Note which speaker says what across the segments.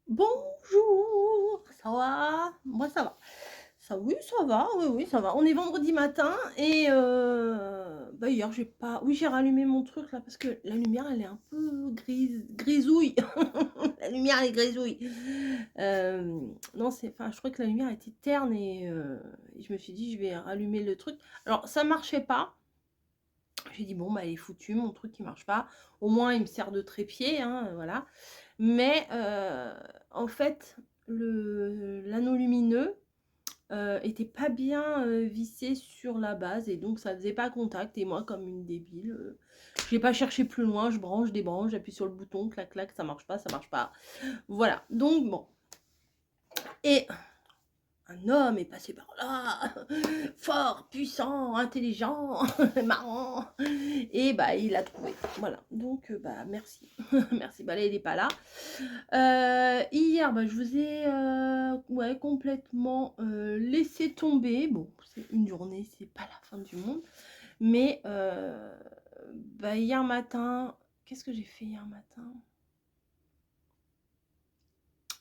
Speaker 1: Bonjour, ça va? Moi ça va. Ça oui, ça va, oui, oui, ça va. On est vendredi matin et bah, hier j'ai pas oui, j'ai rallumé mon truc là parce que la lumière elle est un peu grisouille. La lumière elle est grisouille. Non, c'est enfin, je trouvais que la lumière était terne et je me suis dit: «Je vais rallumer le truc». Alors ça marchait pas. J'ai dit: «Bon, bah, il est foutu mon truc qui marche pas. Au moins il me sert de trépied, hein, voilà». Mais en fait, le l'anneau lumineux, était pas bien, vissé sur la base et donc ça faisait pas contact et moi comme une débile, j'ai pas cherché plus loin, je branche, débranche, j'appuie sur le bouton, clac clac, ça marche pas, ça marche pas. Voilà, donc bon et un homme est passé par là, fort, puissant, intelligent, marrant et bah, il a trouvé. Voilà, donc bah, merci. Merci. Bah, là, il est pas là. Hier, bah, je vous ai, ouais, complètement, laissé tomber. Bon, c'est une journée, c'est pas la fin du monde, mais bah, hier matin, qu'est-ce que j'ai fait hier matin?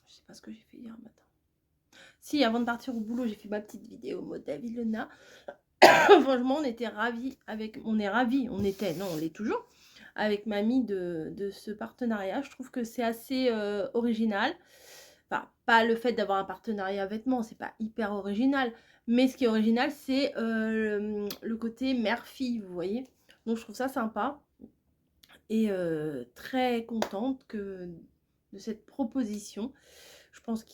Speaker 1: Je sais pas ce que j'ai fait hier matin. Si, avant de partir au boulot, j'ai fait ma petite vidéo mode David Lena. Franchement, on est ravis, on était, non, on l'est toujours, avec mamie de ce partenariat. Je trouve que c'est assez, original. Enfin, pas le fait d'avoir un partenariat vêtements, c'est pas hyper original, mais ce qui est original, c'est, le côté mère-fille, vous voyez? Donc je trouve ça sympa et très contente que de cette proposition. Je pense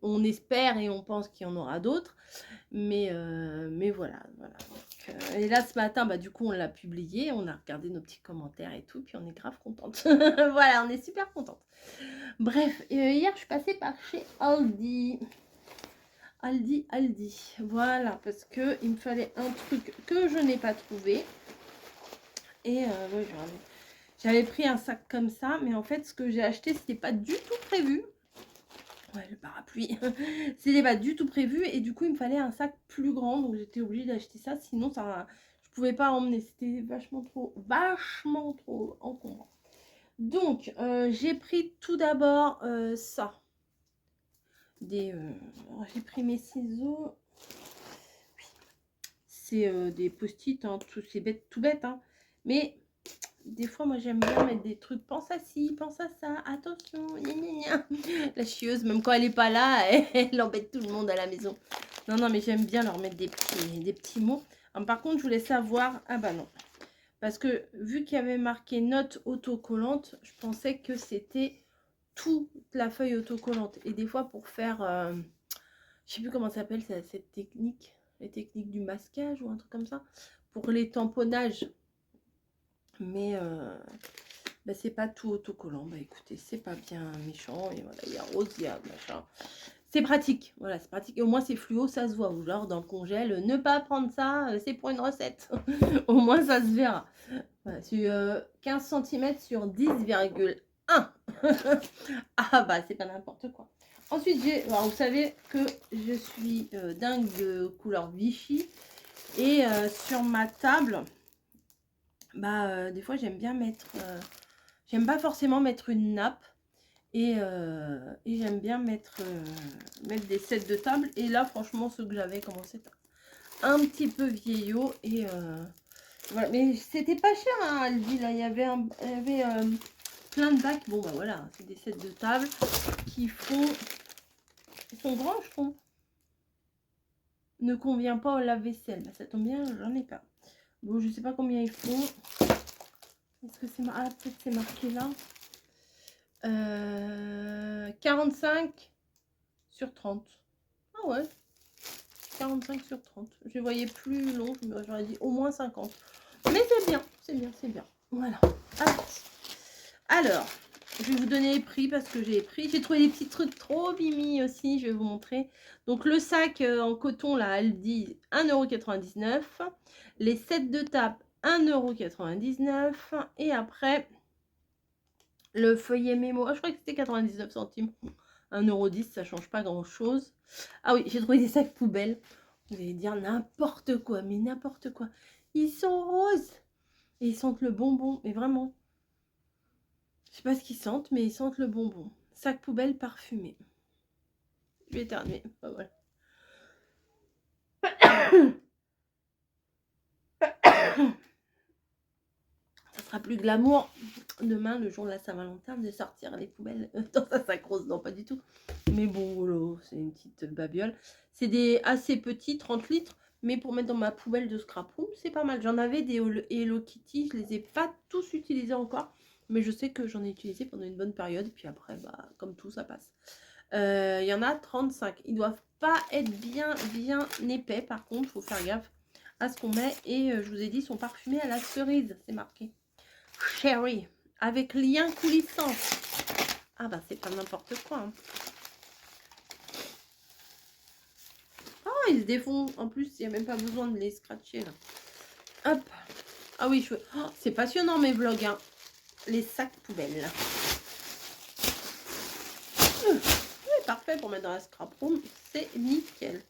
Speaker 1: on espère et on pense qu'il y en aura d'autres, mais voilà, voilà. Donc, et là, ce matin, bah, du coup, on l'a publié, on a regardé nos petits commentaires et tout, puis on est grave contente. Voilà, on est super contente. Bref, hier, je suis passée par chez Aldi. Aldi, Aldi. Voilà, parce que il me fallait un truc que je n'ai pas trouvé. Et ouais, j'avais pris un sac comme ça, mais en fait, ce que j'ai acheté, c'était pas du tout prévu. Ouais, le parapluie. C'était pas du tout prévu et du coup, il me fallait un sac plus grand, donc j'étais obligée d'acheter ça, sinon ça je pouvais pas emmener, c'était vachement trop encombrant. Donc j'ai pris tout d'abord, ça, alors j'ai pris mes ciseaux, c'est, des post-it, hein, tout bête, hein, mais des fois, moi, j'aime bien mettre des trucs: «Pense à ci, pense à ça, attention, gna gna gna». La chieuse, même quand elle est pas là, elle embête tout le monde à la maison. Non, non, mais j'aime bien leur mettre des petits mots. Par contre, je voulais savoir ah bah non, parce que vu qu'il y avait marqué note autocollante, je pensais que c'était toute la feuille autocollante et des fois pour faire, je sais plus comment ça s'appelle cette technique, les techniques du masquage ou un truc comme ça, pour les tamponnages, mais bah, c'est pas tout autocollant. Bah écoutez, c'est pas bien méchant. Et voilà, il y a rose, il y a machin. C'est pratique, voilà, c'est pratique. Et au moins, c'est fluo, ça se voit. Ou genre, dans le congèle, ne pas prendre ça, c'est pour une recette. Au moins, ça se verra. Voilà, c'est 15 cm sur 10,1. Ah bah, c'est pas n'importe quoi. Ensuite, alors, vous savez que je suis dingue de couleur Vichy. Et sur ma table, bah, des fois, j'aime bien mettre... j'aime pas forcément mettre une nappe et j'aime bien mettre des sets de table. Et là, franchement, ceux que j'avais commencé un petit peu vieillot et voilà. Mais c'était pas cher, hein, Aldi, là. Il y avait plein de bacs. Bon, bah voilà, c'est des sets de table qui font... Ils sont grands, je trouve. Ne convient pas au lave-vaisselle. Bah, ça tombe bien, j'en ai pas. Bon, je sais pas combien ils font. Est-ce que c'est ah, peut-être c'est marqué là. 45 sur 30. Ah ouais, 45 sur 30. Je les voyais plus longs, j'aurais dit au moins 50. Mais c'est bien, c'est bien, c'est bien. Voilà. Alors, je vais vous donner les prix parce que j'ai trouvé des petits trucs trop mimi aussi, je vais vous montrer. Donc le sac en coton là, elle dit 1,99 €. Les sets de table 1,99 € et après le feuillet mémo, je crois que c'était 99 centimes. 1,10 €, ça change pas grand chose. Ah oui, j'ai trouvé des sacs poubelles. Vous allez dire n'importe quoi, mais n'importe quoi. Ils sont roses et ils sentent le bonbon, mais vraiment. Je sais pas ce qu'ils sentent, mais ils sentent le bonbon. Sac poubelle parfumé. Je vais éternuer. Pas voilà. Ça sera plus glamour demain, le jour de la Saint-Valentin, de sortir les poubelles dans un sac rose. Non, pas du tout. Mais bon, voilà, c'est une petite babiole. C'est des assez petits, 30 litres. Mais pour mettre dans ma poubelle de scrap room, c'est pas mal. J'en avais des Hello Kitty. Je les ai pas tous utilisés encore. Mais je sais que j'en ai utilisé pendant une bonne période. Puis après, bah, comme tout, ça passe. Il y en a 35. Ils doivent pas être bien épais. Par contre, il faut faire gaffe à ce qu'on met. Et je vous ai dit, ils sont parfumés à la cerise. C'est marqué. Cherry. Avec lien coulissant. Ah bah c'est pas n'importe quoi. Hein. Oh, ils se défont. En plus, il n'y a même pas besoin de les scratcher là. Hop. Ah oui, oh, c'est passionnant mes vlogs. Hein. Les sacs poubelles. Parfait pour mettre dans la scrap room. C'est nickel.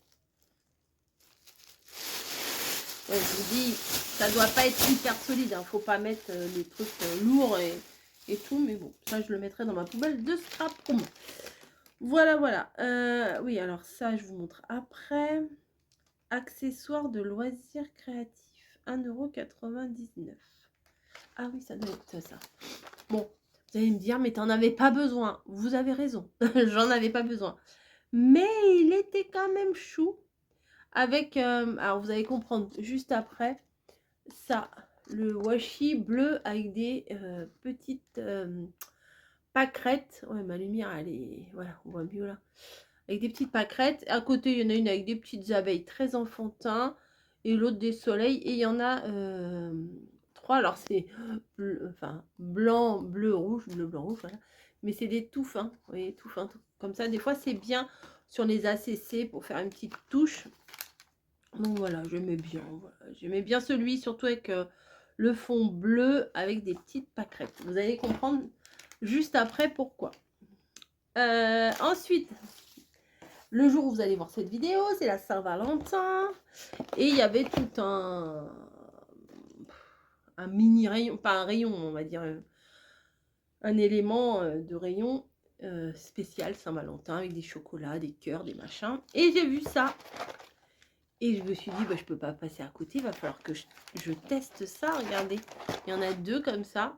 Speaker 1: Ouais, je vous dis, ça doit pas être hyper solide. Hein. Faut pas mettre les trucs lourds et tout. Mais bon, ça je le mettrai dans ma poubelle de scrap room. Voilà, voilà. Oui, alors ça, je vous montre après. Accessoires de loisirs créatifs. 1,99 €. Ah oui, ça doit être ça. Bon, vous allez me dire, mais t'en avais pas besoin. Vous avez raison. J'en avais pas besoin. Mais il était quand même chou. Avec, alors vous allez comprendre juste après, ça, le washi bleu avec des petites pâquerettes. Ouais, ma lumière, elle est... Voilà, on voit mieux là. Avec des petites pâquerettes. À côté, il y en a une avec des petites abeilles très enfantins. Et l'autre des soleils. Et il y en a 3. Alors, c'est enfin, blanc, bleu, rouge. Bleu, blanc, rouge, voilà. Mais c'est des tout fins. Vous voyez, tout fins. Comme ça, des fois, c'est bien sur les ACC pour faire une petite touche. Donc voilà, j'aimais bien. Voilà. J'aimais bien celui, surtout avec le fond bleu avec des petites pâquerettes. Vous allez comprendre juste après pourquoi. Ensuite, le jour où vous allez voir cette vidéo, c'est la Saint-Valentin. Et il y avait tout un mini rayon, pas un rayon, on va dire, un élément de rayon spécial Saint-Valentin avec des chocolats, des cœurs, des machins. Et j'ai vu ça. Et je me suis dit, bah, je peux pas passer à côté, il va falloir que je teste ça. Regardez, il y en a 2 comme ça.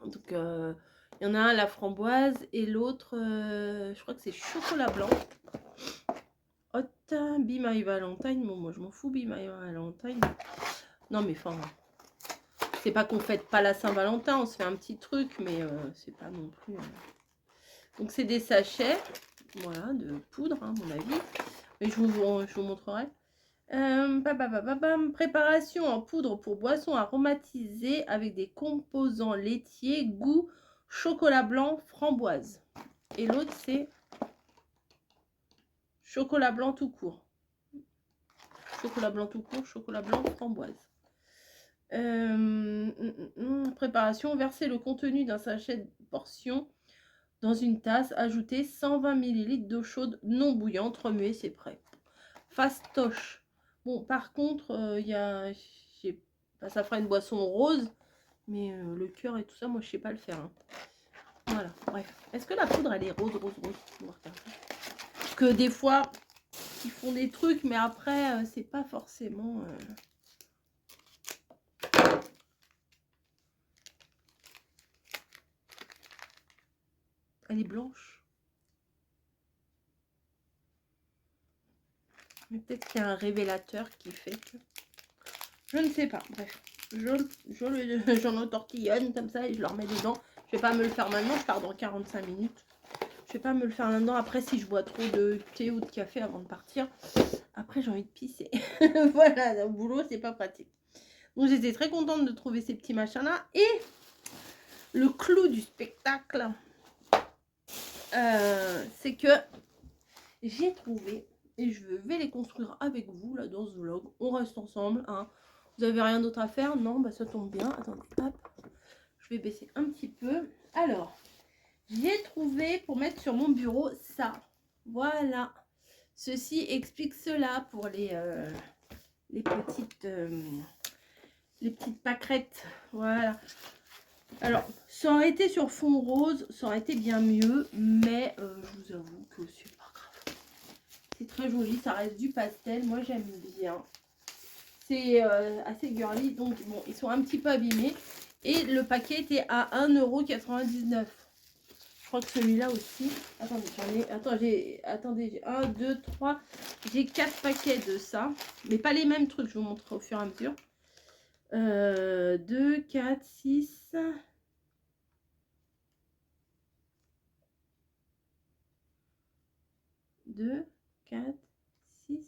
Speaker 1: Donc, il y en a un la framboise et l'autre, je crois que c'est chocolat blanc. Hot, Be My Valentine. Bon, moi, je m'en fous, Be My Valentine. Non, mais enfin, c'est pas qu'on fête pas la Saint-Valentin, on se fait un petit truc, mais c'est pas non plus... Donc, c'est des sachets, voilà, de poudre, hein, à mon avis. Mais je vous montrerai. Préparation en poudre pour boissons aromatisées avec des composants laitiers, goût chocolat blanc, framboise. Et l'autre, c'est chocolat blanc tout court. Chocolat blanc tout court, chocolat blanc, framboise. Préparation, verser le contenu d'un sachet de portion dans une tasse, ajouter 120 ml d'eau chaude non bouillante, remuer, c'est prêt. Fastoche. Bon, par contre, il y a... ça fera une boisson rose, mais le cœur et tout ça, moi, je sais pas le faire. Hein. Voilà, bref. Est-ce que la poudre, elle est rose? Parce que des fois, ils font des trucs, mais après, c'est pas forcément... Elle est blanche. Mais peut-être qu'il y a un révélateur qui fait que... Je ne sais pas, bref. J'en entortillonne comme ça et je le remets dedans. Je vais pas me le faire maintenant, je pars dans 45 minutes. Je vais pas me le faire maintenant. Après, si je bois trop de thé ou de café avant de partir, après j'ai envie de pisser. Voilà, au boulot, c'est pas pratique. Donc j'étais très contente de trouver ces petits machins-là. Et le clou du spectacle, c'est que j'ai trouvé, et je vais les construire avec vous là dans ce vlog. On reste ensemble, hein. Vous avez rien d'autre à faire? Non, bah ça tombe bien. Attendez, hop. Je vais baisser un petit peu. Alors, j'ai trouvé pour mettre sur mon bureau ça. Voilà. Ceci explique cela pour les petites pâquerettes. Voilà. Alors, ça aurait été sur fond rose, ça aurait été bien mieux, mais je vous avoue que c'est pas grave. C'est très joli, ça reste du pastel, moi j'aime bien. C'est assez girly, donc bon, ils sont un petit peu abîmés. Et le paquet était à 1,99 €. Je crois que celui-là aussi. Attendez, attendez, j'ai 1, 2, 3. J'ai 4 paquets de ça. Mais pas les mêmes trucs, je vous montre au fur et à mesure. 2, 4, 6. 2, 4, 6.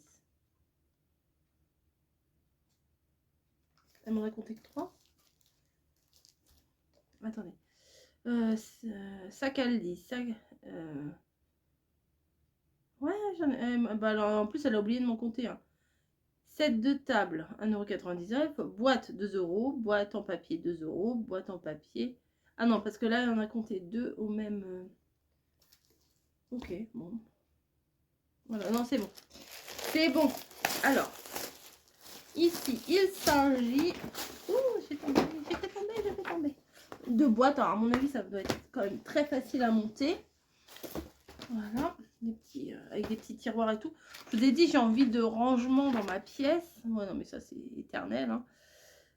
Speaker 1: Elle m'en a compté que 3. Attendez. Sac Aldi. Ouais, bah alors, en plus, elle a oublié de m'en compter un. Set de table, 1,99 €. Boîte, 2 €. Boîte en papier, 2 €. Boîte en papier. Ah non, parce que là, on a compté 2 au même... Ok, bon. Voilà, non, c'est bon. C'est bon. Alors, ici, il s'agit... Ouh, j'ai tombé. De boîtes. Alors, à mon avis, ça doit être quand même très facile à monter. Voilà, avec des petits tiroirs et tout. Je vous ai dit, j'ai envie de rangement dans ma pièce. Ouais, non, mais ça, c'est éternel. Hein.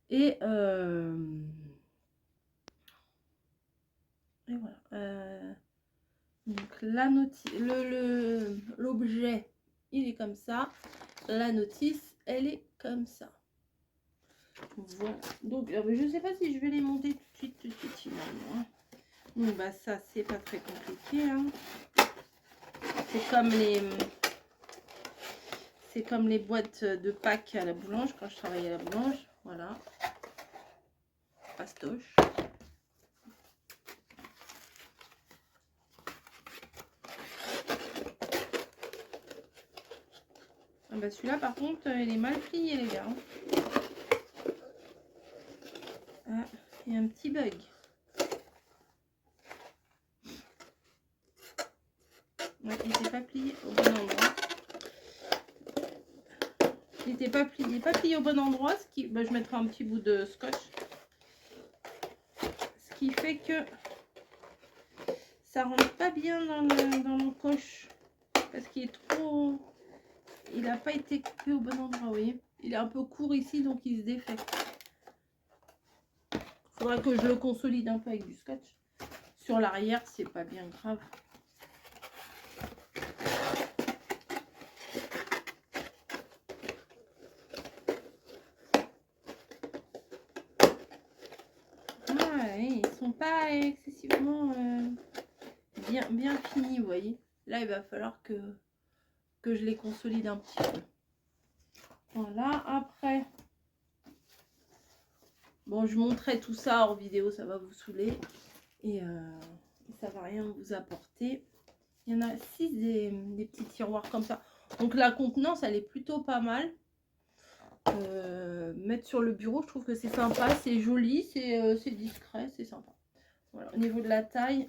Speaker 1: Et voilà. Donc, l'objet, il est comme ça. La notice, elle est comme ça. Voilà. Donc, je ne sais pas si je vais les monter tout de suite, finalement. Hein. Donc, bah, ça, c'est pas très compliqué. Hein. C'est comme les boîtes de Pâques à la boulange, quand je travaillais à la boulange. Voilà. Pastoche. Ah bah celui-là, par contre, il est mal plié, les gars. Ah, il y a un petit bug. Ouais, il n'était pas plié au bon endroit. Il n'était pas plié au bon endroit. Bah, je mettrai un petit bout de scotch. Ce qui fait que ça rentre pas bien dans l'encoche. Parce qu'il est trop... Il n'a pas été coupé au bon endroit, vous voyez. Il est un peu court ici, donc il se défait. Il faudra que je le consolide un peu avec du scotch. Sur l'arrière, c'est pas bien grave. Ils sont pas excessivement bien finis, vous voyez. Là, il va falloir que je les consolide un petit peu. Voilà, après, bon, je montrerai tout ça hors vidéo, ça va vous saouler. Et ça va rien vous apporter. Il y en a 6 des petits tiroirs comme ça. Donc la contenance, elle est plutôt pas mal. Mettre sur le bureau, je trouve que c'est sympa, c'est joli, c'est discret, c'est sympa. Voilà, au niveau de la taille,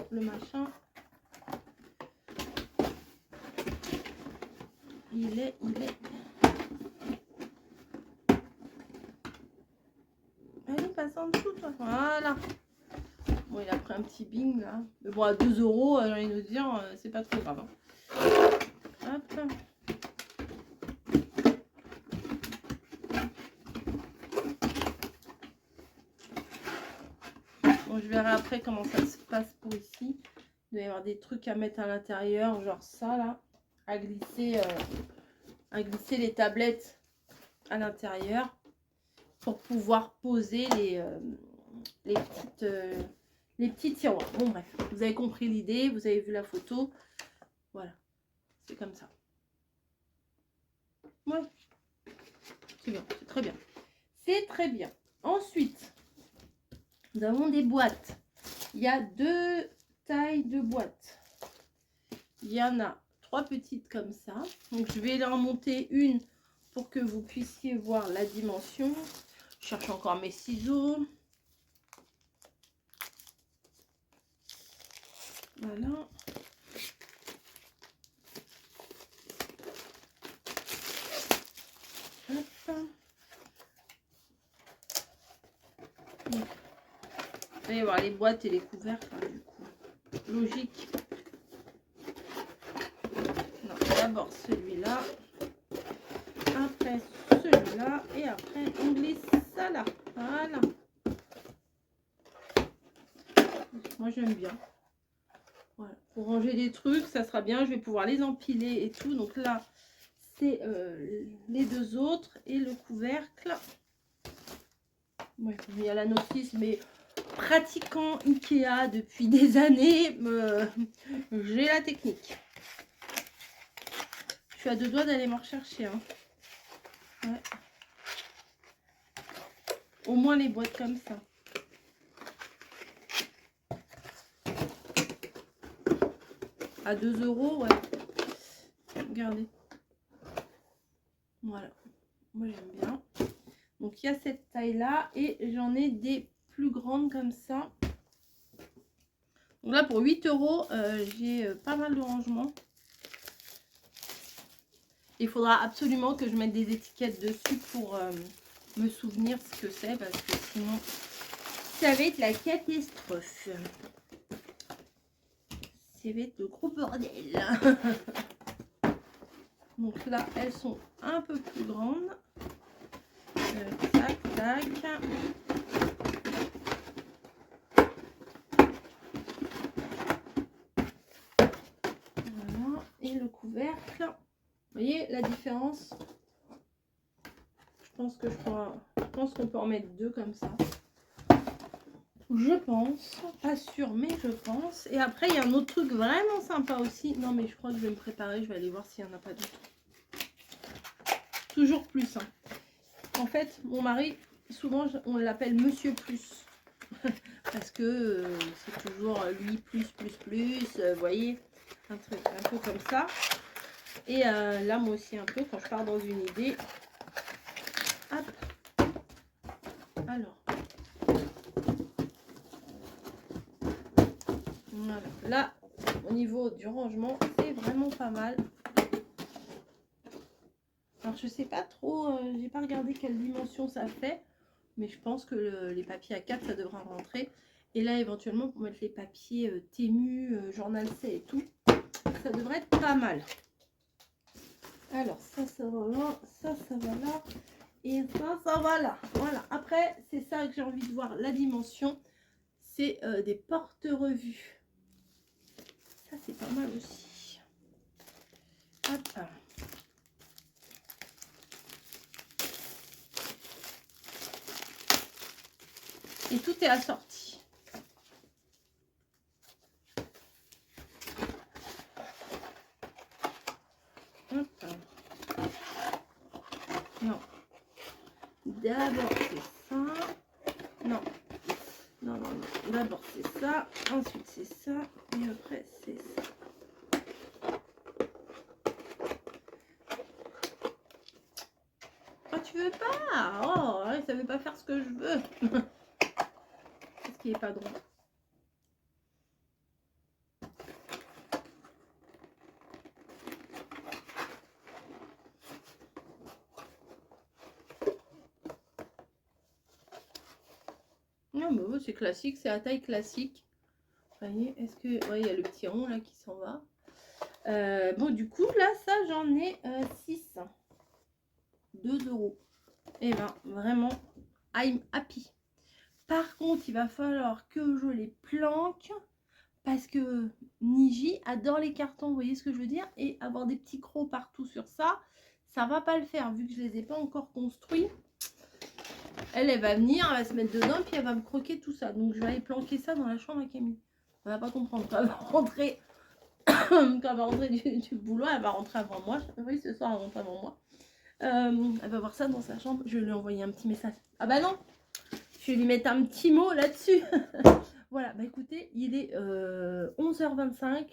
Speaker 1: le machin, il est... Allez, passe en dessous, toi. Voilà. Bon, il a pris un petit bing, là. Mais bon, à 2 €, j'ai envie de dire, c'est pas trop grave. Hein. Hop. Bon, je verrai après comment ça se passe pour ici. Il doit y avoir des trucs à mettre à l'intérieur, genre ça, là. À glisser les tablettes à l'intérieur pour pouvoir poser les petits tiroirs. Bon, bref, vous avez compris l'idée, vous avez vu la photo. Voilà, c'est comme ça. Ouais, c'est bien, c'est très bien. C'est très bien. Ensuite, nous avons des boîtes. Il y a 2 tailles de boîtes. Il y en a 3 petites comme ça. Donc, je vais leur monter une pour que vous puissiez voir la dimension. Je cherche encore mes ciseaux. Voilà. Hop. va y avoir les boîtes et les couvercles, hein, du coup. Logique. D'abord celui-là. Après celui-là. Et après, on glisse ça là. Voilà. Moi, j'aime bien. Voilà. Pour ranger des trucs, ça sera bien. Je vais pouvoir les empiler et tout. Donc là, c'est les deux autres. Et le couvercle. Ouais, il y a la notice, mais pratiquant Ikea depuis des années, j'ai la technique. Je suis à deux doigts d'aller m'en rechercher. Hein. Ouais. Au moins les boîtes comme ça. À 2 €, ouais. Regardez. Voilà. Moi, j'aime bien. Donc, il y a cette taille-là. Et j'en ai des plus grandes comme ça. Donc là, pour 8 €, j'ai pas mal de rangements. Il faudra absolument que je mette des étiquettes dessus pour me souvenir ce que c'est. Parce que sinon, ça va être la catastrophe. Ça va être le gros bordel. Donc là, elles sont un peu plus grandes. Tac, tac. Voilà. Et le couvercle. Vous voyez la différence? Je pense qu'on peut en mettre deux comme ça. Je pense. Pas sûr, mais je pense. Et après, il y a un autre truc vraiment sympa aussi. Non, mais je crois que je vais me préparer. Je vais aller voir s'il n'y en a pas d'autres. Toujours plus. Hein. En fait, mon mari, souvent, on l'appelle Monsieur Plus. Parce que c'est toujours lui, plus, vous voyez, un truc un peu comme ça. Et là, moi aussi, un peu, quand je pars dans une idée. Hop. Alors. Voilà. Là, au niveau du rangement, c'est vraiment pas mal. Alors, je sais pas trop, j'ai pas regardé quelle dimension ça fait. Mais je pense que les papiers A4, ça devra rentrer. Et là, éventuellement, pour mettre les papiers Temu, Journal C et tout, ça devrait être pas mal. Alors, ça va là, ça va là. Et ça va là. Voilà. Après, c'est ça que j'ai envie de voir, la dimension. C'est des porte-revues. Ça, c'est pas mal aussi. Hop. Et tout est assorti. Hop. Non. D'abord, c'est ça. Non. Non, non, non. D'abord, c'est ça. Ensuite, c'est ça. Et après, c'est ça. Oh, tu veux pas? Oh, ça veut pas faire ce que je veux. Ce qui est pas drôle. Non, mais bon, c'est classique, c'est à taille classique. Vous voyez, est-ce que... Ouais, il y a le petit rond là qui s'en va. Bon, du coup, là, ça, j'en ai 6. 2 €. Et ben, vraiment, I'm happy. Par contre, il va falloir que je les planque. Parce que Niji adore les cartons, vous voyez ce que je veux dire? Et avoir des petits crocs partout sur ça, ça va pas le faire, vu que je les ai pas encore construits. Elle va venir, elle va se mettre dedans, puis elle va me croquer tout ça. Donc je vais aller planquer ça dans la chambre à Camille. Elle va pas comprendre. Quand elle va rentrer, quand elle va rentrer du boulot, elle va rentrer avant moi. Oui, ce soir, elle rentre avant moi. Elle va voir ça dans sa chambre. Je vais lui envoyer un petit message. Ah bah non, je vais lui mettre un petit mot là-dessus. Voilà, bah écoutez, il est 11h25.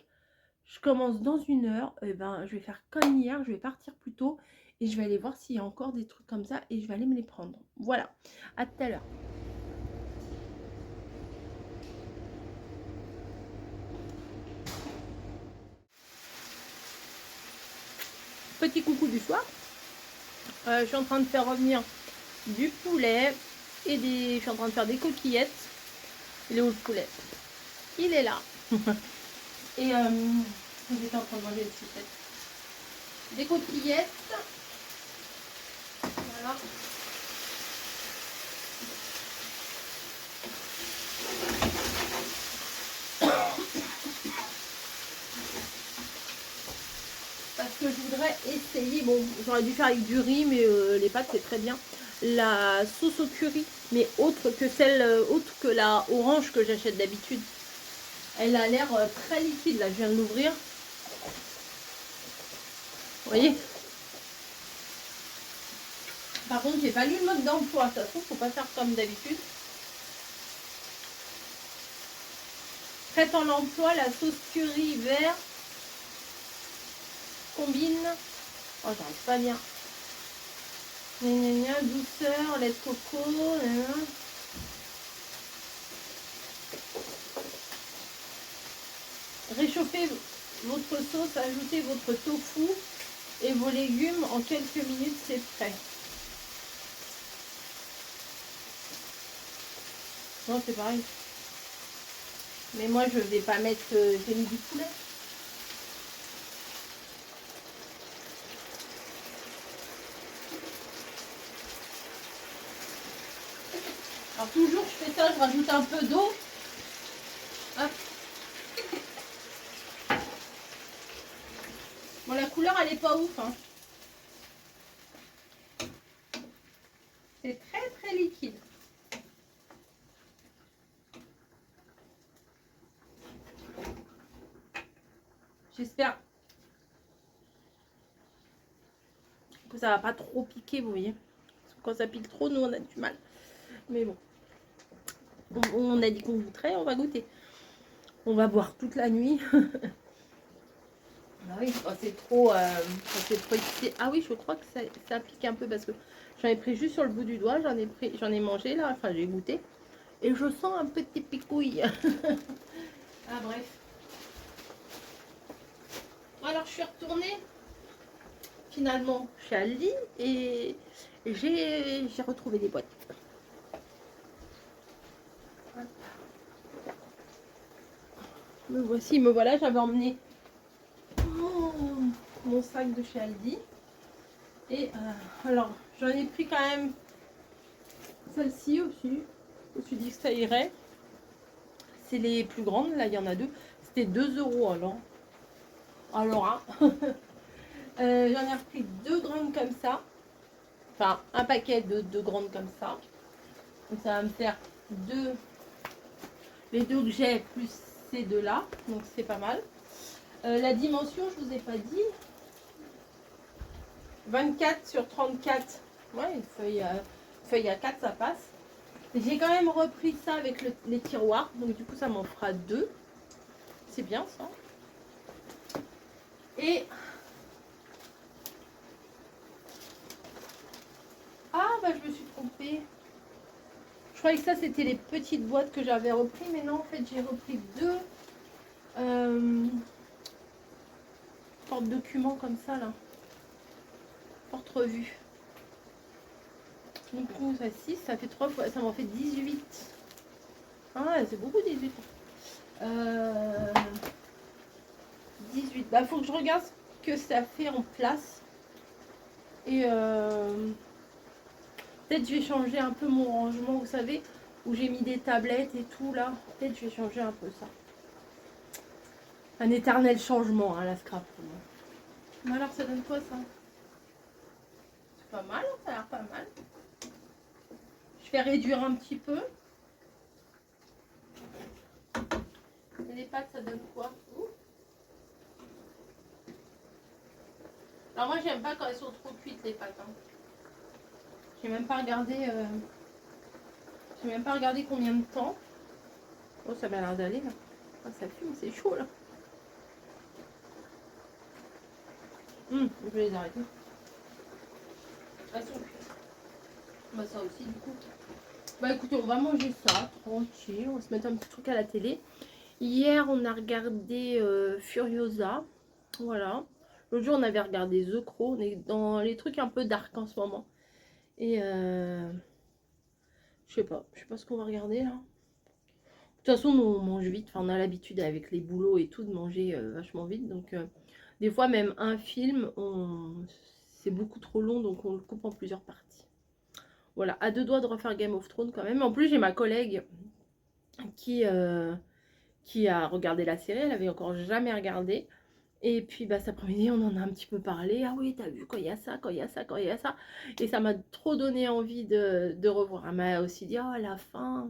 Speaker 1: Je commence dans 1 heure. Et ben, je vais faire comme hier, je vais partir plus tôt. Et je vais aller voir s'il y a encore des trucs comme ça. Et je vais aller me les prendre. Voilà, à tout à l'heure. Petit coucou du soir. Je suis en train de faire revenir du poulet. Et je suis en train de faire des coquillettes. Il est où le poulet? Il est là. Et j'étais en train de manger une sucette. Des coquillettes. Voilà. Parce que je voudrais essayer, bon, j'aurais dû faire avec du riz, mais les pâtes c'est très bien. La sauce au curry, mais autre que celle, autre que la orange que j'achète d'habitude. Elle a l'air très liquide, là, je viens de l'ouvrir. Vous voyez? Par contre, j'ai pas lu le mode d'emploi, ça se trouve, faut pas faire comme d'habitude. Prête en l'emploi, la sauce curry vert combine. Oh, j'arrive pas à lire. Gna, douceur, lait de coco. Réchauffez votre sauce, ajoutez votre tofu et vos légumes. En quelques minutes, c'est prêt. Non, c'est pareil. Mais moi, je vais pas mettre... j'ai mis du poulet. Alors toujours, je fais ça, je rajoute un peu d'eau. Hop. Bon, la couleur, elle est pas ouf. Hein. C'est très, très liquide. J'espère que ça va pas trop piquer, vous voyez. Parce que quand ça pique trop, nous, on a du mal. Mais bon. On a dit qu'on goûterait, on va goûter. On va boire toute la nuit. Ah oui, quand c'est trop, excité. Ah oui, je crois que ça pique un peu parce que j'en ai pris juste sur le bout du doigt. J'en ai mangé là, enfin j'ai goûté. Et je sens un petit picouille. Ah bref. Alors je suis retournée finalement chez Aldi et j'ai retrouvé des boîtes. Me voici, me voilà, j'avais emmené mon sac de chez Aldi. Et alors j'en ai pris quand même celle-ci aussi. Je me suis dit que ça irait. C'est les plus grandes, là il y en a deux. C'était 2 € alors. Alors, hein. J'en ai repris 2 grandes comme ça. Enfin, un paquet de 2 grandes comme ça. Donc ça va me faire les deux que j'ai plus ces deux là. Donc c'est pas mal. La dimension, je vous ai pas dit. 24 sur 34. Ouais, une feuille à 4, ça passe. J'ai quand même repris ça avec les tiroirs. Donc du coup, ça m'en fera 2. C'est bien ça. Et... ah, bah je me suis trompée. Je croyais que ça, c'était les petites boîtes que j'avais repris. Mais non, en fait, j'ai repris 2 porte-documents comme ça, là. Porte-revue. Du coup, ça 6, ça fait 3 fois. Ça m'en fait 18. Ah, c'est beaucoup 18. 18. Bah, faut que je regarde ce que ça fait en place. Et peut-être je vais changer un peu mon rangement, vous savez, où j'ai mis des tablettes et tout là. Peut-être je vais changer un peu ça. Un éternel changement, hein, la scrap. Mais alors, ça donne quoi ça? C'est pas mal, ça a l'air pas mal. Je vais réduire un petit peu. Et les pâtes, ça donne quoi? Alors moi, j'aime pas quand elles sont trop cuites les pâtes. Hein. J'ai même pas regardé. J'ai même pas regardé combien de temps. Oh, ça m'a l'air d'aller là. Ah, ça fume, c'est chaud là. Je vais les arrêter. Elles sont cuites. Bah ça aussi du coup. Bah écoutez, on va manger ça tranquille. On va se mettre un petit truc à la télé. Hier, on a regardé Furiosa. Voilà. L'autre jour, on avait regardé The Crow. On est dans les trucs un peu dark en ce moment. Et je sais pas ce qu'on va regarder là. toute façon, nous, on mange vite. Enfin, on a l'habitude avec les boulots et tout de manger vachement vite. Donc, des fois, même un film, c'est beaucoup trop long. Donc, on le coupe en plusieurs parties. Voilà, à deux doigts de refaire Game of Thrones quand même. En plus, j'ai ma collègue qui, qui a regardé la série. Elle avait encore jamais regardé. Et puis cet après-midi, on en a un petit peu parlé. Ah oui, t'as vu quand il y a ça, quand il y a ça, quand il y a ça. Et ça m'a trop donné envie de revoir. Elle m'a aussi dit, oh la fin.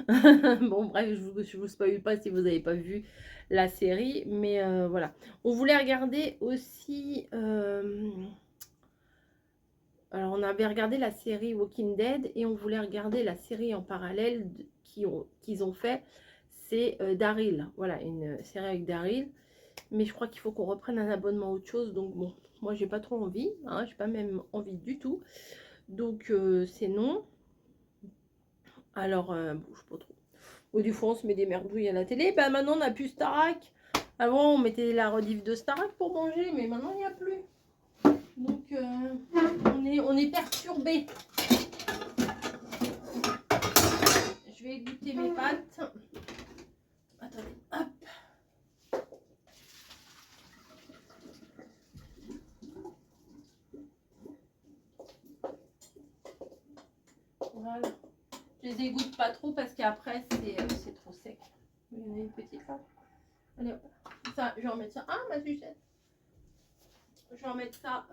Speaker 1: Hein. Bon, bref, je vous spoil pas si vous n'avez pas vu la série. Mais voilà. On voulait regarder aussi. Alors, on avait regardé la série Walking Dead et on voulait regarder la série en parallèle qu'ils ont fait. C'est Daryl. Voilà, une série avec Daryl. Mais je crois qu'il faut qu'on reprenne un abonnement autre chose. Donc bon, moi j'ai pas trop envie. Hein, j'ai pas même envie du tout. Donc c'est non. Alors, bouge pas trop. Au du fond, on se met des merdouilles à la télé. Bah maintenant on a plus Starac. Avant on mettait la rediff de Starac pour manger. Mais maintenant il n'y a plus. Donc on est perturbé. Je vais goûter mes pâtes. Attendez, hop. Voilà. Je les égoutte pas trop parce qu'après c'est trop sec. Il y en a une petite là. Allez hop. Ça, je vais remettre ça. Ah ma sucette. Je vais remettre ça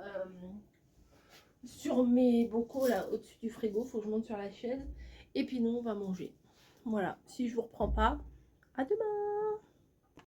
Speaker 1: sur mes bocaux là au-dessus du frigo. Faut que je monte sur la chaise. Et puis nous on va manger. Voilà. Si je vous reprends pas, à demain.